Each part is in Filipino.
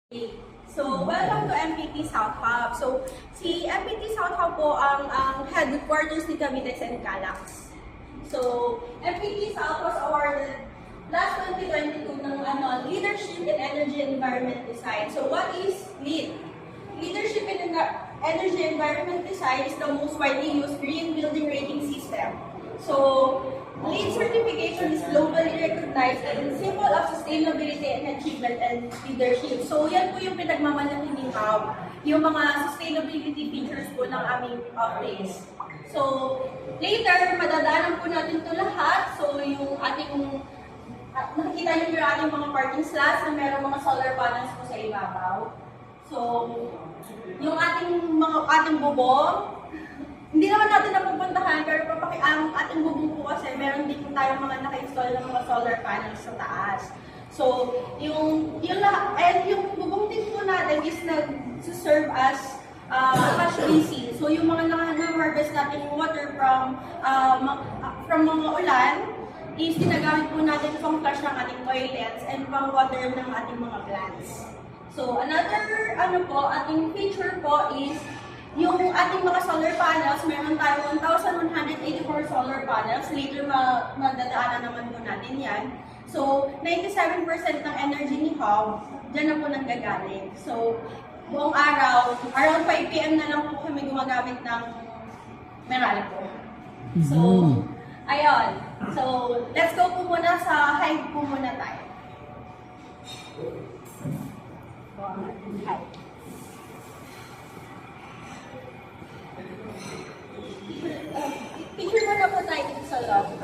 So, welcome to MPT South Hub. So, si MPT South Hub po ang headquarters ni Cavitex and Calax. So, MPT South was awarded last 2022 ng Leadership in Energy and Environment Design. So, what is LEED? Leadership in Energy and Environment Design is the most widely used green building rating system. So, LEED certification is globally recognized and symbol of sustainability and achievement and leadership. So, yan po yung pinagmamalaki ni HUB, yung mga sustainability features po ng aming office. So, later, madadaanan po natin ito lahat. So, yung ating, nakikita niyo yung ating mga parking slots na merong mga solar panels po sa ibabaw. So, yung ating bubong, hindi naman natin napupuntahan, pero ang ating bubong po kasi, meron din po tayong mga naka-install ng mga solar panels sa taas. So, yung bubong din po natin is nag-serve as cash basin. So, yung mga na-harvest natin yung water from mga ulan, is ginagamit po natin pang flush ng ating toilets and pang water ng ating mga plants. So, another ating feature po is yung ating mga solar panels. Meron tayo 1,184 solar panels. Later, magdadaanan naman po natin yan. So, 97% ng energy ni HUB, dyan na po nanggagaling. So, buong araw, around 5 PM na lang po kami gumagamit ng Meralco. So, ayun. So, let's go po muna sa Hive po muna tayo. Hive. Picture mo na po tayo dito sa loob.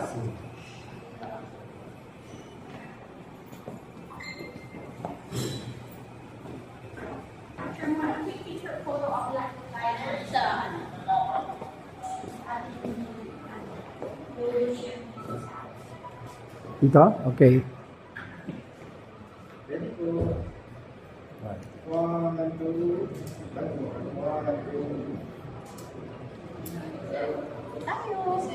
Picture mo na, picture photo of life tayo sa Ito? Okay. Ready po. 1, 2, 1, 2. tayo.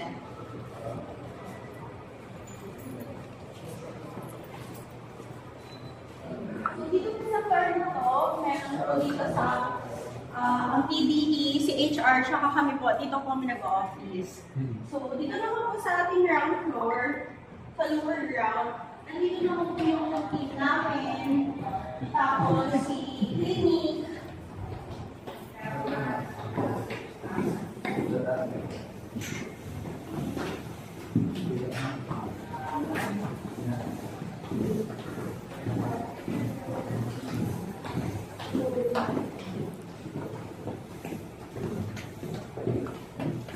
So, dito po sa floor na to, meron po dito sa ang PDE, si HR, tsaka kami po, dito po kami nag-office. So, dito naman po sa ating ground floor, sa lower ground, nandito naman po yung team namin, tapos si clinic,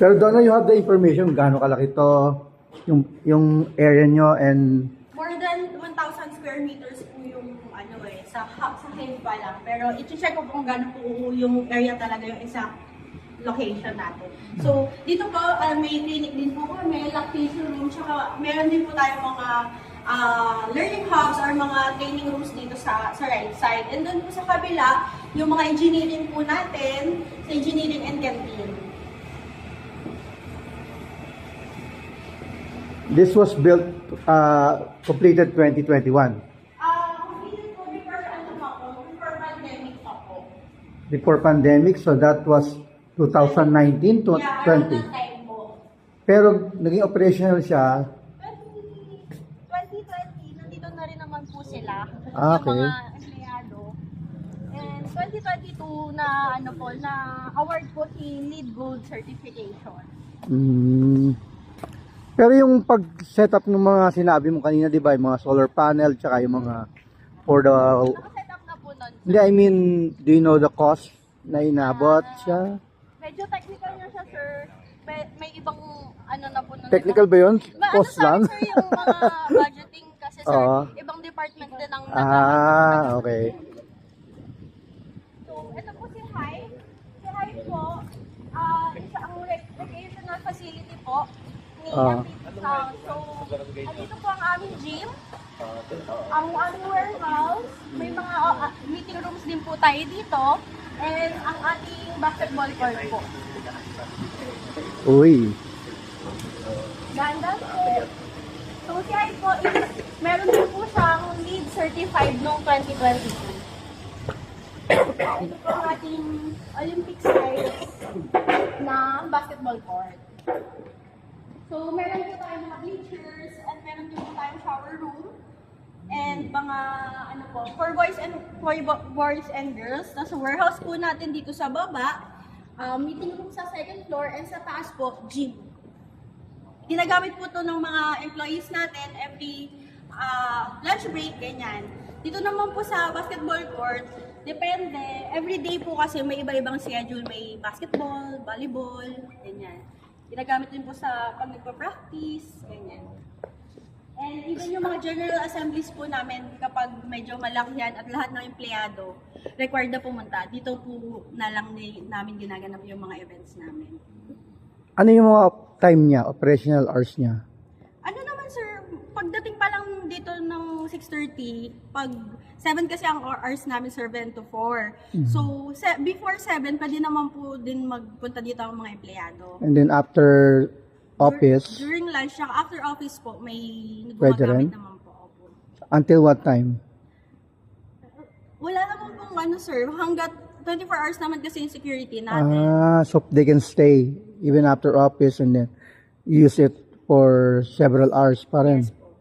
Pero doon you have the information gaano kalaki to, yung area nyo and more than 1,000 square meters po yung sa Hive pa lang. Pero i-check ko po kung gaano po yung area talaga yung isang location natin. So, dito po may clinic din po kami, lactation room, tsaka meron din po tayong mga learning hubs or mga training rooms dito sa right side. And doon po sa kabila, yung mga engineering po natin, sa engineering and canteen. this was built, completed 2021. Completed po before pandemic pa po. Before pandemic, so that was 2019 to Yeah, 20. around that time po. Pero naging operational siya, 2020, nandito na rin naman po sila, okay. yung mga empleyado. And 2022 na na award po si LEED Gold certification. Pero yung pag-setup ng mga sinabi mo kanina, di ba, yung mga solar panel, tsaka yung mga for the, Nakaset up na po nun. hindi, I mean, do you know the cost na inabot siya? Medyo technical na siya, sir. May ibang na po nun. Technical ba yun? Cost lang? Sir, yung mga budgeting kasi, sir, Oo. ibang department din ang Okay. So, ito po si Hive. Si Hive po, isa ang recreational facility po ni MPT South. So, dito po ang aming gym, ang aming warehouse, may mga meeting rooms din po tayo dito, and ang ating basketball court po. Uy. Ganda po. So, si Hive po is, meron din po siyang LEED certified noong 2022. Ito po ang ating Olympic size na basketball court. So, meron po tayong mga bleachers at meron din po tayong shower room. And mga ano po, for boys and girls. Nasa warehouse po natin dito sa baba. Meeting room sa second floor and sa taas po, gym. Ginagamit po to ng mga employees natin every lunch break, ganyan. Dito naman po sa basketball court, depende. Every day po kasi may iba-ibang schedule. May basketball, volleyball, ganyan. Ginagamit din po sa pag nagpa-practice, ganyan. And even yung mga general assemblies po namin kapag medyo malaki yan at lahat ng empleyado required na pumunta, dito po na lang namin ginaganap yung mga events namin. Ano yung mga time niya, operational hours niya? Ano naman sir, pagdating pa lang dito ng 6:30, pag 7 kasi ang hours namin sir, 7 to 4. So before 7, pwede naman po din magpunta dito ang mga empleyado. And then after office, During lunch, saka after office po, may Pwede rin? gumagamit naman po. Opo. until what time? Wala naman pong ano sir, hanggat 24 hours naman kasi yung security natin. So they can stay even after office and then use it for several hours pa rin. Yes po.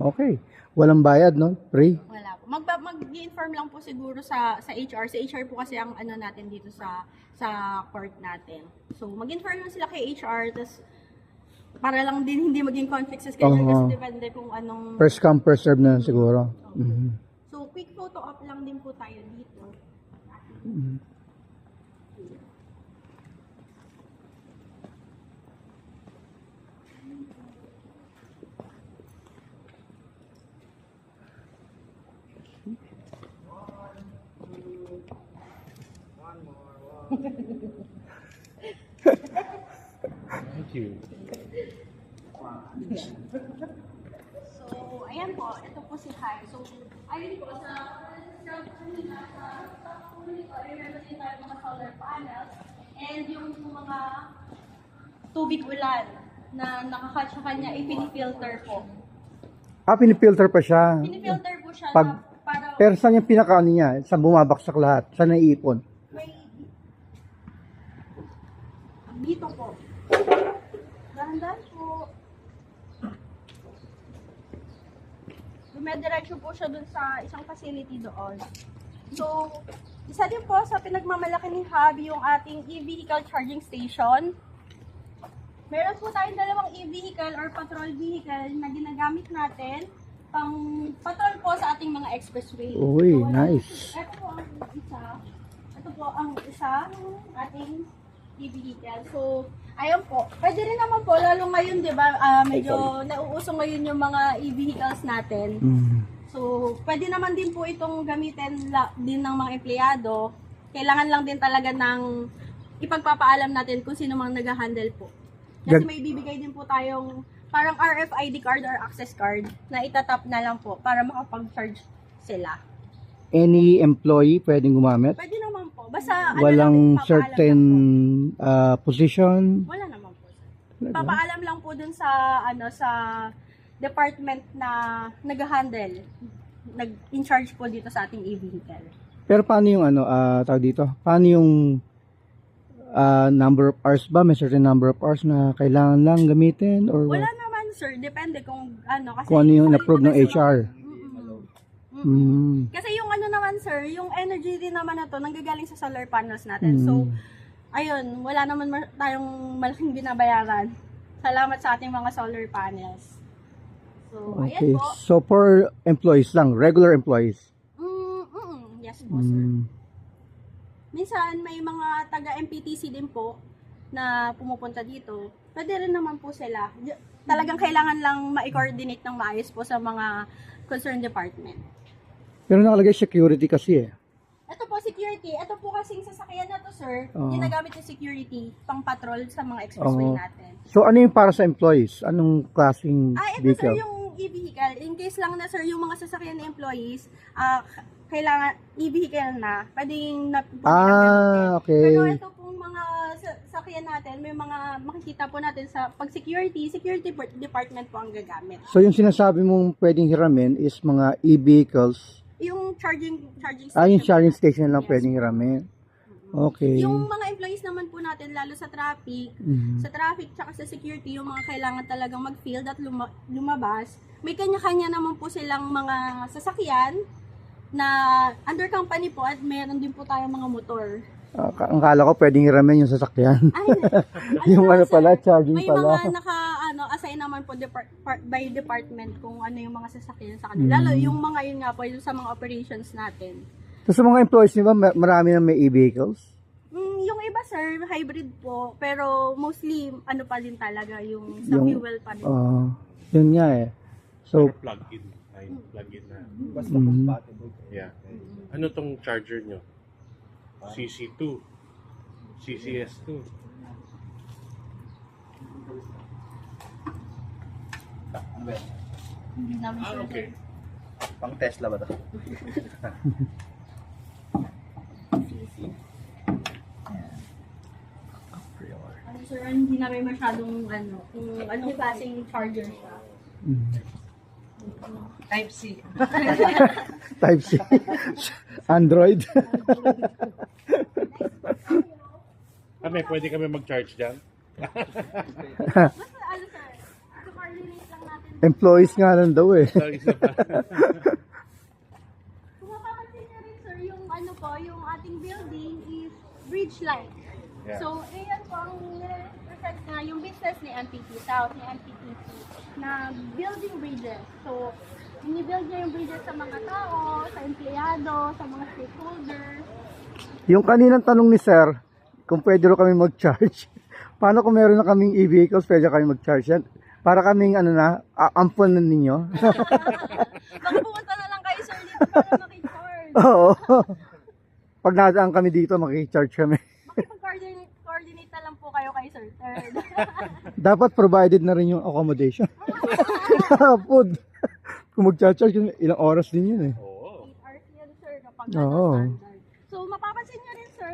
Okay. Walang bayad, no? Free. Wala po. Mag-inform lang po siguro sa HR. Sa HR po kasi ang ano natin dito sa court natin. So mag-inform lang sila kay HR, tas para lang din hindi maging conflict sa schedule kasi depende kung anong... First come, first serve na siguro. So quick photo op lang din po tayo dito. Thank you. So, ayan po, ito po si Hai. So, ayun po, sa kanina, sa huli ko, meron din tayo mga solar panels and yung mga tubig ulan na nakakatch sa kanya, ipinifilter po. Pinifilter pa siya. Pinifilter po siya Pag- na para Pero saan yung pinaka niya? Saan bumabaksak lahat? Saan naiipon? may dito po. Dahan-dahan po. Dumediretso po siya dun sa isang facility doon. So, isa din po sa pinagmamalaki ni Hub yung ating e-vehicle charging station. Meron po tayong dalawang e-vehicle or patrol vehicle na ginagamit natin pang patrol po sa ating mga expressway. Uy, So, nice. Ito po ang isa. Ito po ang isa ating e-vehicle. So, ayun po. Pwede rin naman po, lalo ngayon, di ba, medyo nauuso ngayon yung mga e-vehicles natin. So, pwede naman din po itong gamitin din ng mga empleyado. Kailangan lang din talaga ng ipagpapaalam natin kung sino mang nag-handle po. Kasi may bibigay din po tayong parang RFID card or access card na itatap na lang po para makapag-charge sila. Any employee pwedeng gumamit? Pwede naman po. Basta Walang ano lang, papaalam certain lang po. position? Wala naman po. Papaalam lang po dun sa sa department na nag-handle, nag-in charge po dito sa ating e-vehicle. Pero paano yung tawag dito? Paano yung number of hours ba? May certain number of hours na kailangan lang gamitin? Or Wala what? naman sir, depende kung kasi Kung ano yung kung na-approve ng ano HR? Kasi yung ano naman sir, yung energy din naman na to nanggagaling sa solar panels natin. So, ayun, wala naman tayong malaking binabayaran. Salamat sa ating mga solar panels. So, Okay. ayan po. So for employees lang, regular employees? Yes po sir. Minsan may mga taga-MPTC din po na pumupunta dito. Pwede rin naman po sila. Talagang kailangan lang ma-coordinate ng maayos po sa mga concerned department. Pero nakalagay security kasi eh. Ito po, security. Ito po kasing sasakyan na to, sir. Ginagamit yung security pang patrol sa mga expressway natin. So ano yung para sa employees? Anong klaseng Ito sir, vehicle? yung e-vehicle. In case lang na sir, yung mga sasakyan ng employees, kailangan e-vehicle na. Pwedeng Okay. Pero ito pong mga sasakyan natin, may mga makikita po natin sa pag-security, security department po ang gagamit. So yung sinasabi mong pwedeng hiramin is mga e-vehicles yung charging station. Yung charging station lang Yes. pwedeng hiramin. Okay. Yung mga employees naman po natin, lalo sa traffic, Mhm. sa traffic tsaka sa security, yung mga kailangan talagang mag-field at lumabas, may kanya-kanya naman po silang mga sasakyan na under company po at meron din po tayong mga motor. Ang kala ko pwedeng hiramin yung sasakyan. Ay, Yung ano sir, pala, charging may pala. mga assign naman po by department kung ano yung mga sasakyan sa kanila. Lalo yung mga yun nga po, yung sa mga operations natin. So, sa mga employees nyo ba, marami na may e-vehicles? Yung iba sir, hybrid po, pero mostly ano pa din talaga, yung sa Yung- fuel pa rin. Yun nga eh. So, Plug-in. Ay, plug-in na. Basta compatible. Yeah. Ano tong charger nyo? CC2. CCS2. Hindi namin sure. Okay. Pang Tesla ba ito? Ano sir, hindi namin masyadong kung anong klaseng charger siya. Type C. Type C. Android. Pwede kami mag-charge dyan? Basta ano sir, coordinate lang natin. Employees nga lang daw eh. So, isa pa. Kung mapapansin niyo rin sir, yung ano po, yung ating building is bridge-like. Yeah. So, ayan po ang nire-reflect na yung business ni NPT South, ni NPTC, na building bridges. So, binibuild niya yung bridges sa mga tao, sa empleyado, sa mga stakeholders. Yung kaninang tanong ni Sir, kung pwede rin kami mag-charge. Paano kung meron na kaming e-vehicles, pwede kami mag-charge yan? Para kaming ampon na ninyo. Baka pumunta na lang kayo sir dito para makicharge. Oo. Pag nadaan kami dito, makikicharge kami. Makipag-coordinate na lang po kayo kay Sir Third. Dapat provided na rin yung accommodation. Food. Kung mag-charge, ilang oras din yun eh. Oo. 8 hours yan sir kapag Oo. standard. So mapapansin nyo rin sir,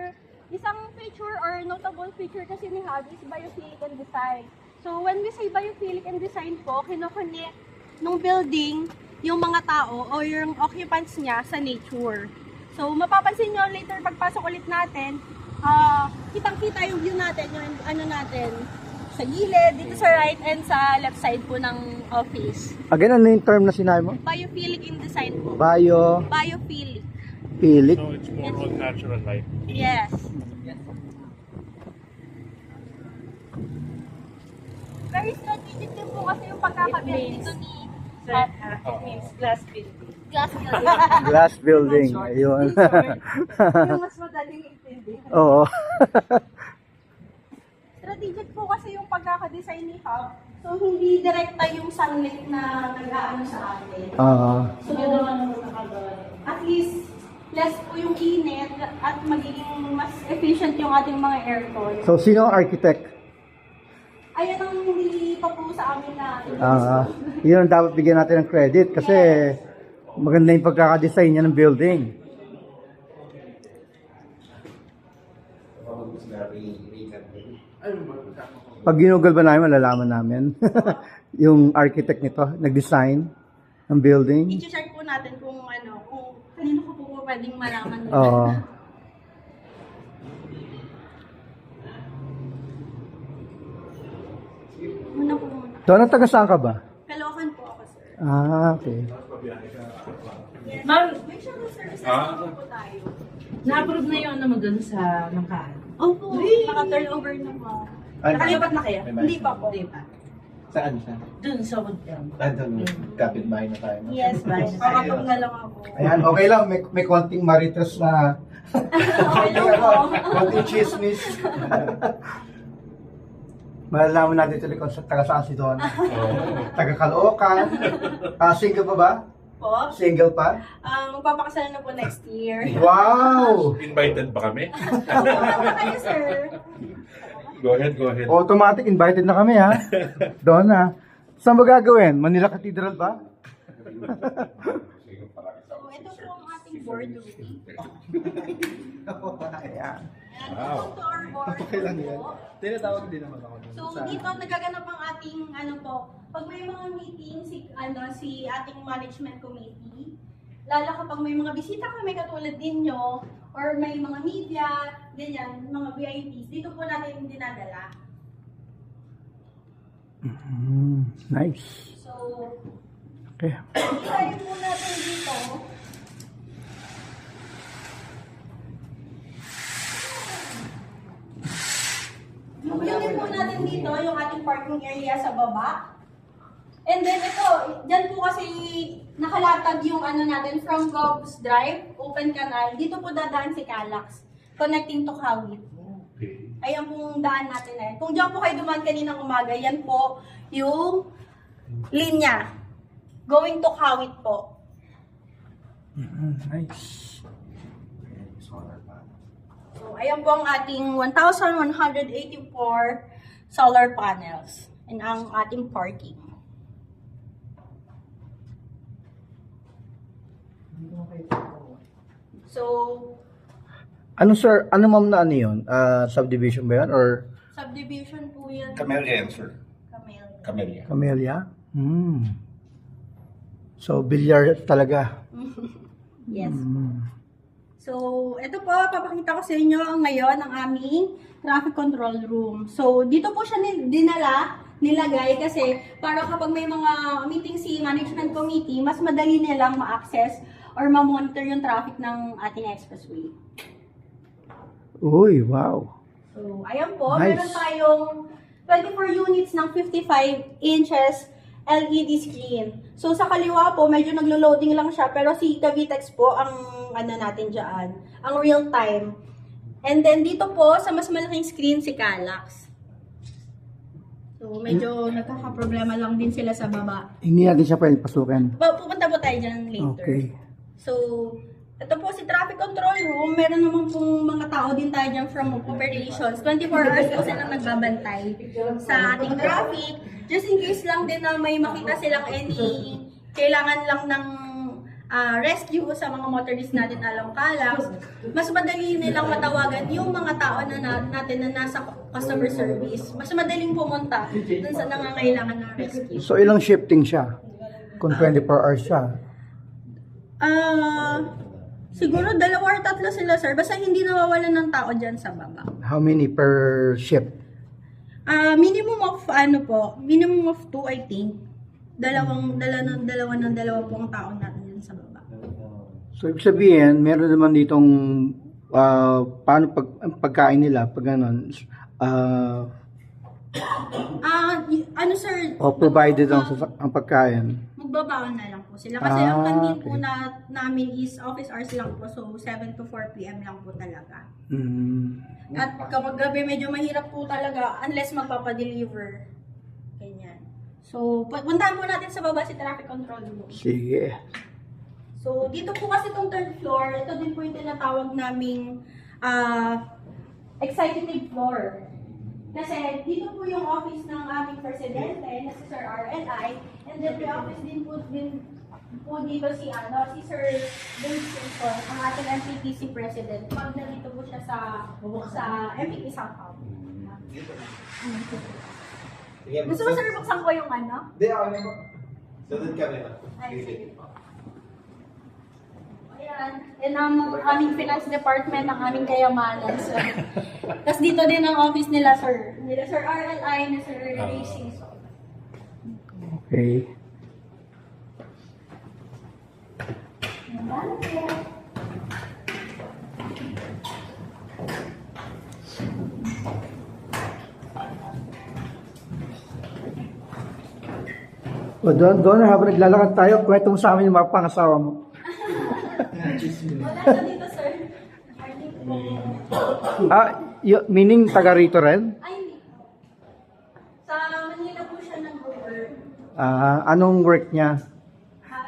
isang feature or notable feature kasi ni Hub is biophilic and design. So when we say biophilic and design po, kinoconnect nung building yung mga tao o yung occupants niya sa nature. So mapapansin nyo later pagpasok ulit natin, kitang-kita yung view natin, yung ano natin, sa gilid, dito sa right and sa left side po ng office. Again, ano yung term na sinabi mo? Biophilic in design po. Biophilic. Biophilic. So, it's more on natural light. Yes. Very strategic din po kasi yung pagkakabihan dito ni It means glass building. Glass Building. Glass building. Ayun. Yung mas madaling intindi. Oo. Strategic po kasi yung pagkakadesign ni Hub. So, hindi direkta yung sunlight na nag-aano sa atin. So, at least, less po yung init at magiging mas efficient yung ating mga aircon. So, sino ang architect? Ayun ang hindi pa po sa amin na Yun ang dapat bigyan natin ng credit kasi maganda yung pagkakadesign niya ng building. Pag ginugal ba namin, malalaman namin yung architect nito, nag-design ng building. i-check po natin kung kanino ko po pwedeng malaman. Oo. Muna po muna. Doon, taga saan ka ba? Kalokan po ako, sir. Okay. Ma'am, Make sure na services po tayo. na-approve na yung ano mo dun sa Mangkaan. Opo, naka-turnover na po. Nakalipat na kayo? Hindi pa po. Hindi pa. Saan siya? Dun sa Woodtown. Doon, kapit-bahay na tayo. No? Yes, bye. Kakapag na lang ako. Ayan, okay lang. May konting marites na Okay lang po. konting chismis. Malalaman natin tuloy kung taga saan si Donna. Taga Caloocan. Single pa ba? Po, Single pa? magpapakasalan na po next year. Wow! Invited ba kami? Ano kayo, sir? Go ahead. Automatic invited na kami ha. Donna. Saan ba gagawin? Manila Cathedral ba? So, ito po ang ating boardroom. Ayan. Welcome to our boardroom. Okay lang yan. po. Tinatawag din naman ako. So, dito nagaganap ang ating pag may mga meeting si ating management committee, lalo kapag may mga bisita kami katulad ninyo, or may mga media, ganyan, mga VIPs, dito po natin dinadala. Nice. So, Okay. isayin po natin dito. Yun po natin dito, yung ating parking area sa baba. And then ito, dyan po kasi nakalatag yung ano natin from Gov's Drive, open canal. Dito po dadaan si Calax, connecting to Kawit. Okay. Ayan pong daan natin na yan. Kung dyan po kayo dumaan kaninang umaga, yan po yung linya. Going to Kawit po. Nice. So, ayan po ang ating 1,184 solar panels and ang ating parking. So, Ano sir, ano ma'am na ano yun? Subdivision ba yan or subdivision po yan. Camellia yan, sir. Camellia. Camellia. Camellia? So, bilyar talaga. Yes. So, ito po, papakita ko sa inyo ngayon ang aming traffic control room. So, dito po siya nilagay kasi para kapag may mga meeting si management committee, mas madali nilang ma-access or ma-monitor yung traffic ng ating expressway. Uy, wow. So, ayan po, Nice. meron tayong 24 units ng 55 inches LED screen. So, sa kaliwa po, medyo naglo-loading lang siya, pero si Cavitex po ang ano natin dyan, ang real time. And then, dito po, sa mas malaking screen, si Calax. So, medyo nagkakaproblema lang din sila sa baba. Hindi natin siya pwedeng pasukin. Pupunta po tayo dyan later. Okay. So, ito po si traffic control room. Meron naman pong mga tao din tayo dyan from operations. 24 hours po silang nagbabantay sa ating traffic. Just in case lang din na may makita silang any kailangan lang ng rescue sa mga motorist natin along Calax. Mas madali nilang matawagan yung mga tao na natin na nasa customer service. Mas madaling pumunta dun sa nangangailangan ng rescue. So, ilang shifting siya? Kung 24 hours siya. Siguro 2 or 3 sila, sir. Basta hindi nawawalan ng tao dyan sa baba. How many per shift? Minimum of minimum of 2, I think. Dalawa po ang tao natin dyan sa baba. So, ibig sabihin, meron naman ditong paano pagkain nila, pag gano'n, Ano, sir? o provided ang pagkain. Magbabaon na lang po sila. Kasi ang canteen po okay. namin is office hours lang po. So, 7 to 4 p.m. lang po talaga. At kapag gabi, medyo mahirap po talaga unless magpapadeliver. Ganyan. So, puntahan po natin sa baba si traffic control room. Sige. So, dito po kasi itong third floor, ito din po yung tinatawag naming executive floor. Kasi dito po yung office ng aming presidente, na si Sir RLI, and then may office din po dito si Sir Vince Simpson, ang ating MPTC president. Pag nandito po siya sa MPT South Hub. Gusto mo, sir, buksan ko yung ano? Hindi, ako na po. Sunod kami na. Ay, sige po. Ayan. Yan ang aming finance department, ang aming kayamanan. So, tapos dito din ang office nila, sir. Nila Sir RLI, na Sir Racing. Okay. O, doon habang naglalakad tayo, kwento mo sa amin yung mga pangasawa mo. Wala na dito, sir. Meaning taga rito rin? Ay, hindi. Sa Manila po siya nag-work. Anong work niya? Sa,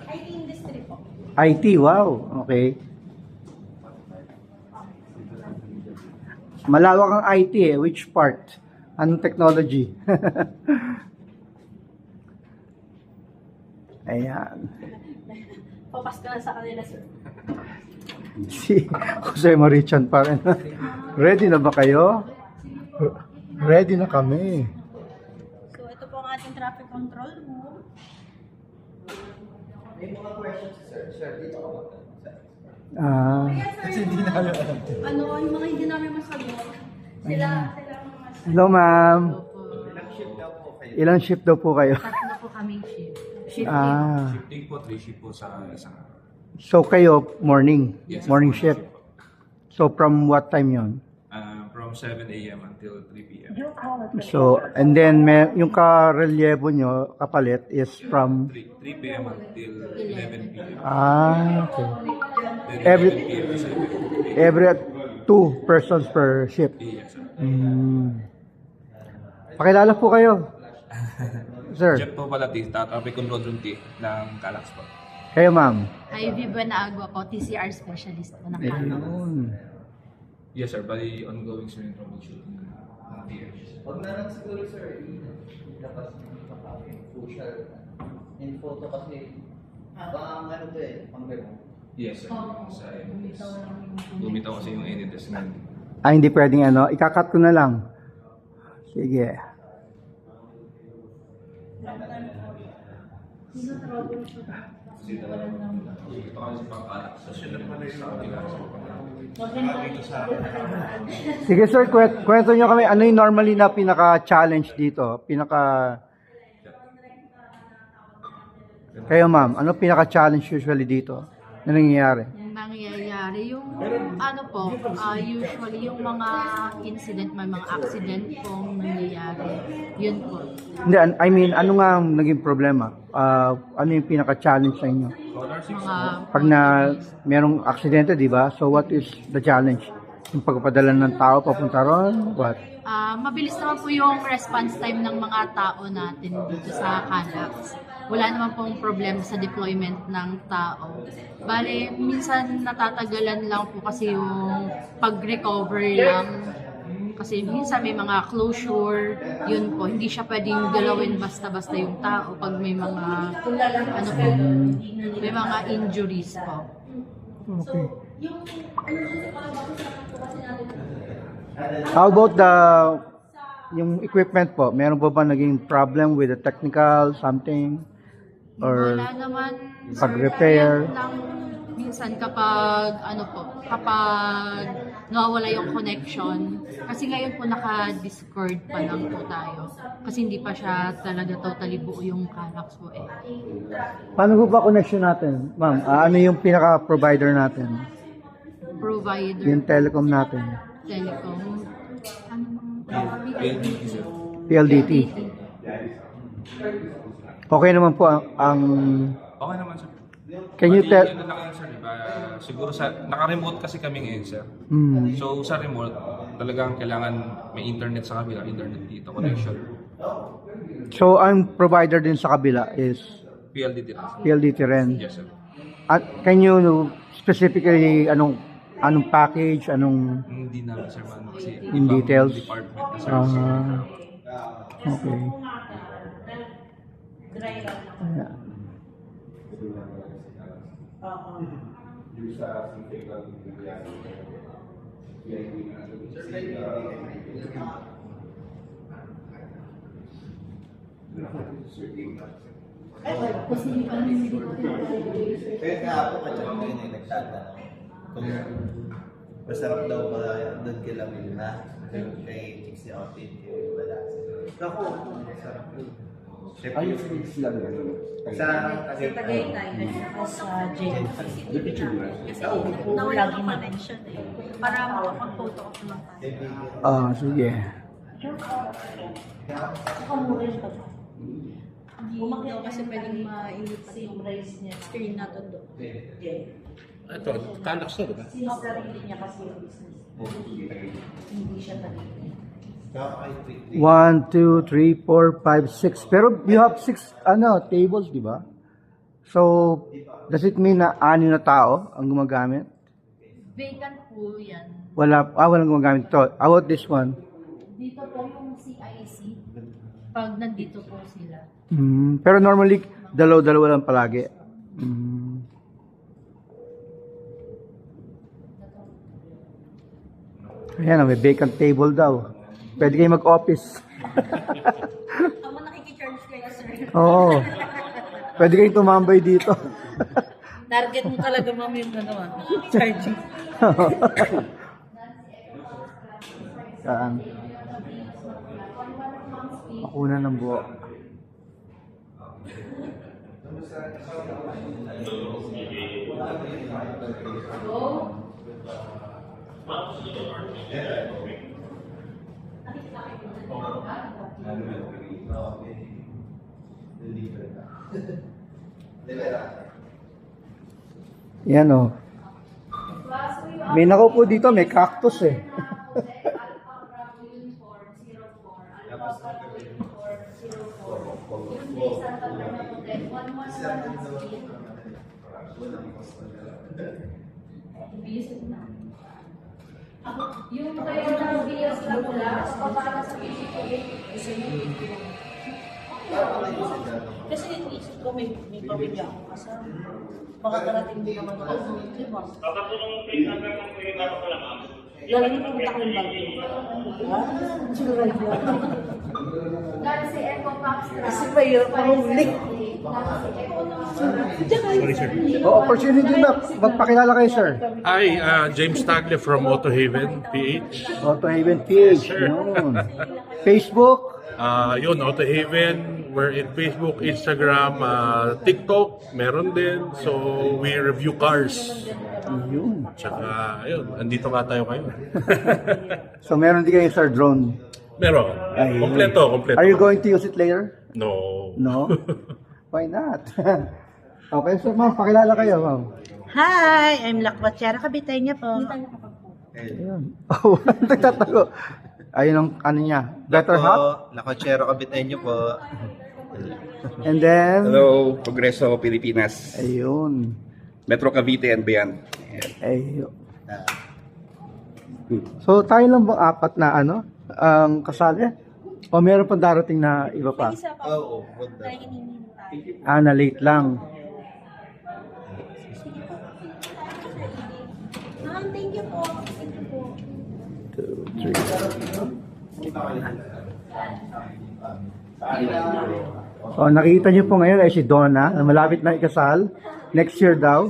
IT industry po. IT, wow. Okay. Malawak ang IT eh. Which part? Anong technology? Ayan. Papasko na sa kanila, sir. Si Jose Marichan pa rin. Ready na ba kayo? Ready na kami. So, ito po ang ating traffic control room. Ah, Yes, sir, yung mga hindi namin masagot. Sila ang mga hello ma'am. Ilang shift daw po kayo? Tatlo po kaming shift. Shift Ah, Shifting po, 3 shift po sa isang araw. so kayo morning, Yes, morning morning shift. So from what time yon? From 7 a.m. until 3 p.m. So, and then yung karelyebo nyo, kapalit, is from, 3 p.m. until 11 p.m. okay. Then Every- 11 p.m. to 7 p.m. Every 2 persons per shift. Yes, sir. Pakilala po kayo. Sir, Jeff po pala, Traffic Control Room T ng Calax po. kayo ma'am. Hi, Viva na Agua po, TCR specialist po ng Kano. Ayun. Yes, sir. Bali, ongoing sir yung troubleshooting ng TH. Huwag na lang siguro sir, ilabas yung social in photo kasi pang ano to eh, pang remote. Yes, sir. Sa NTS. Bumitaw kasi yung NTS na Hindi pwedeng ano, ikakat ko na lang. Sige. ito kasi pang Calax. So, sila naman sa kabila sa Sige sir, kwento nyo kami, ano yung normally na pinaka-challenge dito? Kayo ma'am, ano pinaka-challenge usually dito na nangyayari? Yung nangyayari, yung ano po, usually yung mga incident, may mga accident pong nangyayari. Yun po. Hindi, I mean, ano nga ang naging problema? Ano yung pinaka-challenge sa inyo? Mga Pag merong aksidente, di ba? So what is the challenge? Yung pagpapadala ng tao papunta ron? What? mabilis naman po yung response time ng mga tao natin dito sa Calax. Wala naman pong problema sa deployment ng tao. Bale, minsan natatagalan lang po kasi yung pag-recover lang. Kasi minsan may mga closure, yun po. Hindi siya pwedeng galawin basta-basta yung tao pag may mga, ano po, may mga injuries po. Okay. How about yung equipment po? Meron po ba naging problem with the technical something? Or Wala naman pag-repair? lang minsan kapag kapag nawawala yung connection, kasi ngayon po naka-Discord pa lang po tayo, kasi hindi pa siya talaga totally buo yung Calax po eh. Paano po ba connection natin? Ma'am, ano yung pinaka-provider natin? Provider, Yung telecom natin? telecom, ano LDT, sir. PLDT. Okay naman po ang Okay naman, sir. can you Bali, tell? ano lang yun, sir, diba? Siguro naka-remote kasi kami ngayon, sir. So, sa remote, talagang kailangan may internet sa kabila, internet dito, connection. So, ang provider din sa kabila is PLDT lang, sir. PLDT rin. Yes, sir. At can you specifically anong package, anong Hindi namin, sir, man. Kasi In ibang details? department na, sir. Okay. Yeah. Kaya nga ako katsak ko yun yung nagtatanong. Kung masarap daw ba doon kila Milna, kay Chicks ni Otin, kay Wala. Ako, masarap yun. Ayun sila Sa Tagaytay. sa Jen. Kasi nawala yung connection eh. Para makapag-photo ako ng sige. Hindi daw kasi pwedeng mailipat yung screen natin doon. Ito, Calax to, di ba? Sarili niya kasi yung business. Hindi siya talaga. 1, 2, 3, 4, 5, 6. Pero you have 6 tables, di ba? So, does it mean na 6 na tao ang gumagamit? Vacant po yan. Walang gumagamit ito. How about this one? Dito po yung CIC. Pag nandito po sila. Pero normally, dalaw-dalawa lang palagi. Ayan, may vacant table daw. Pwede kayo mag-office. Tama nakikicharge kayo, sir. Oo. Pwede kayong tumambay dito. Target mo talaga, ma'am, yung charging. Saan? Bakuna ng buo. Yan o. May nakaupo dito, may cactus eh. Yung kayo ng BS na mula, para sa Kasi inisip ko may pamilya akong kasama. Baka darating din naman ako. Di ba? Lalo na pumunta ko ng bago. Suray yun. Dahil si Eco Pax Kasi mahirap mahuli. Opportunity na. Magpakilala kayo, sir. Hi, James Tagle from Auto Haven, PH. Auto Haven PH. Yun. Facebook. Yun, Auto Haven. We're in Facebook, Instagram, TikTok, meron din. So, we review cars. Yun. Tsaka, ayun, andito nga tayo ngayon. So, meron din kayo, sir, drone. Meron. Ayun. Kompleto. Are you going to use it later? No. No? Why not? Okay, so ma'am, pakilala kayo, ma'am. Hi, I'm Lakwachera Kabitay niya po. Ayun. Oh, nagtatago. Ayun ang ano niya. Better half. Lakochero Kabitenyo po. And then, Hello, Progreso Pilipinas, ayun. Metro Cavite and beyond. Ayun. So, tayo lang bang apat na ano, ang kasali? O meron pa darating na iba pa? Isa pa Oo, po na hinihintay. Na late lang. Ma'am, thank you po. Thank you po. 2, 3. So, nakita niyo po ngayon ay si Donna na malapit na ikasal. Next year daw.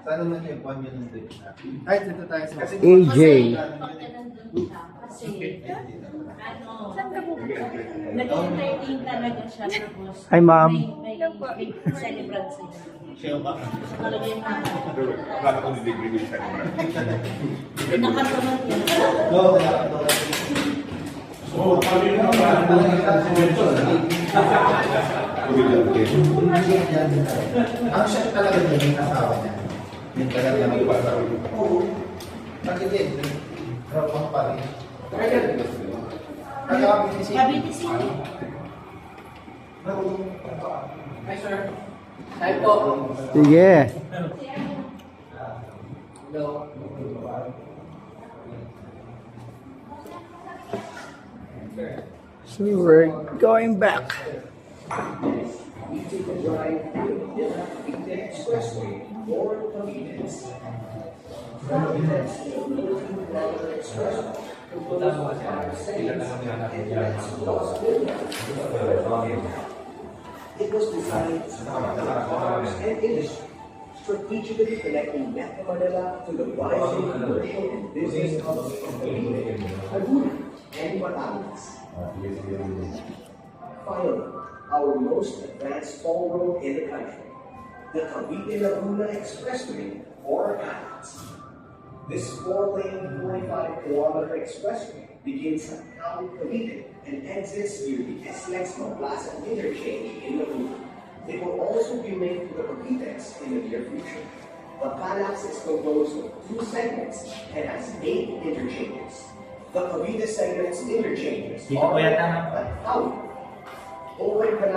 Sana naman yung buwan yun ng date. Ay, dito tayo sa... AJ. Saan ka po? Nag-entertain talaga siya. Tapos, Hi, ma'am. may celebrant sila. Talaga yung Kala ko nilibre mo siya. nakataman niya. Ang siya talaga niya yung asawa niya. Yung talaga may bata. Oo. Bakit din? Tropang pa rin. Cavite City. Cavite City. Hi, sir. Hi po. Sige. So we're going back. It was designed to and industry, strategically connecting Metro Manila to the rising commercial and business hubs of Cavite, Laguna, and Batangas. Finally, our most advanced toll road in the country, the Cavite Laguna Expressway, or CATS. This 4-lane, 45-kilometer expressway begins at Cali, Cavite and exits near the SLEX Plaza interchange in Laguna. It will also be made to the Cavitex in the near future. The CALAX is composed of 2 segments and has 8 interchanges. The Cavite segment's interchanges are at Cali, Open Canal